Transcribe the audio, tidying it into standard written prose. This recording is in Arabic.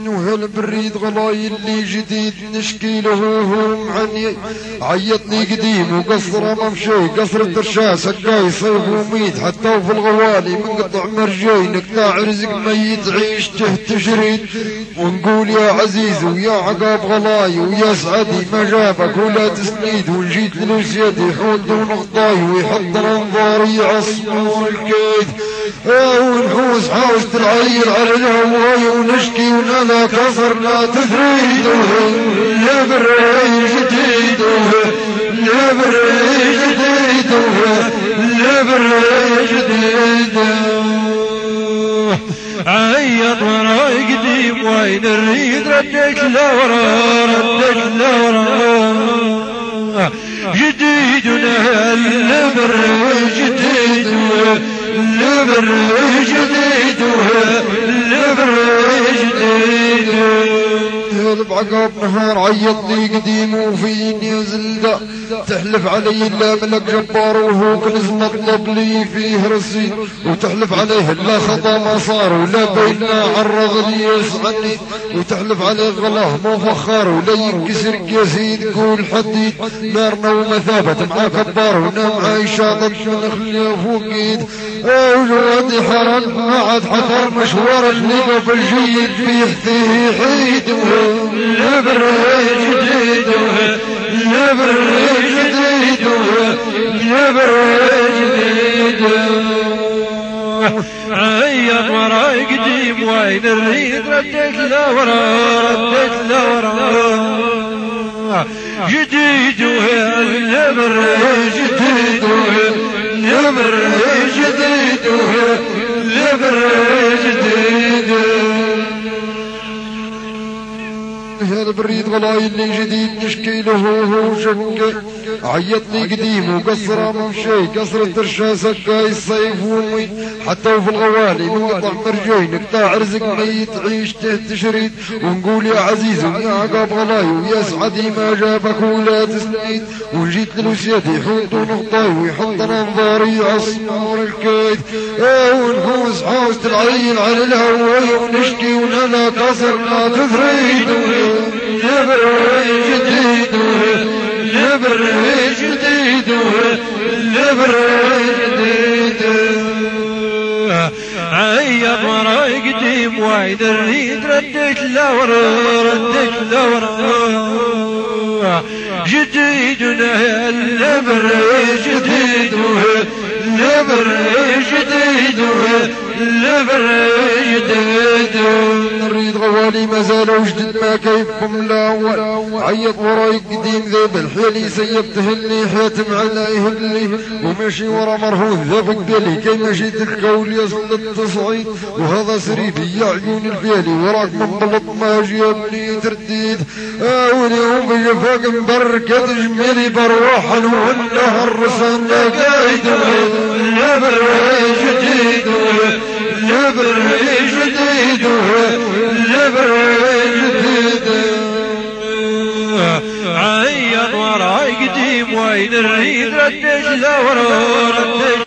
وهالبريد غلاي اللي جديد نشكي له هم عني عيطني قديم وقصر ممشي قصر الترشاس هكاي صيف وميت حتى في الغوالي من قطع مرجي نقطع رزق ميت عيش تشريد ونقول يا عزيز ويا عقاب غلاي ويا سعدي ما جابك ولا تسنيد ونجيت لوس يدي حول دون غطاي ويحط الانظار يعصمون الكيد ونحوس حاوس العير على الهواي ونشكي ونالا كسر لا تثريد يا بري جديد يا بري جديد يا بري جديد عيط وراي قديم وين الريد رديت لورا رديت لورا جديد البر جديد البر جديد البر جديد بعقاب نهار عيطني قديم وفيني زلدة تحلف علي الا ملك جبار وهو كنز مطلب لي فيه رصيد وتحلف عليه لا خطا ما صار ولا بينا عرض لي يسعني وتحلف عليه غلاه مو فخار ولا ينكسر يزيد قول حديد نارنا ومثابة مع كبار ونام عايشة ضد من خليه فوقيد وجوادي حرم ما عاد حفر مشوار اللي قبل جيد فيه حيد البر جديد البر جديد البر جديد عيط وراي قديم وين الريد رديت لورا رديت لورا جديد البر جديد البر جديد البر جديد هذا بريد غلاي اللي جديد نشكي له هو شك عيطني قديم وقصر ممشي قصر الترشاس هكاي الصيف والميت حتى في الغوالي من قطع مرجي نقطع رزق ميت عيش تشريد ونقول يا عزيز ويا عقاب غلاي ويا سعدي ما جابك ولا تسنيد وجيت للوسيدي حوط ونغطاي ويحط انظاري عصمور الكيد ونحوس حوس العين على الهواي ونشكي ونالا كسر لا تثريد البر جديد البر جديد البر جديد عيط وراي قديم وين الريد رديت لورا رديت لورا جديد البر جديد البر جديد البر جديد نريد غوالي ما زالوا جدد ما كيفكم لا عيط وراي قديم ذيب الحيلي سيبته اللي حاتم على يهلي وماشي ورا مرهوث ذابك قالي كي مشيت الكول يصل التصعيد وهذا سريفي يا عيون الفيلي وراك من بلط ما جابني ترديد واليوم بجفاك مبركة جميلي بروحا والنهر رسالنا قايد البر جديد البر جديد البر جديد عيط وراي قديم وين الريد رديت لورا رديت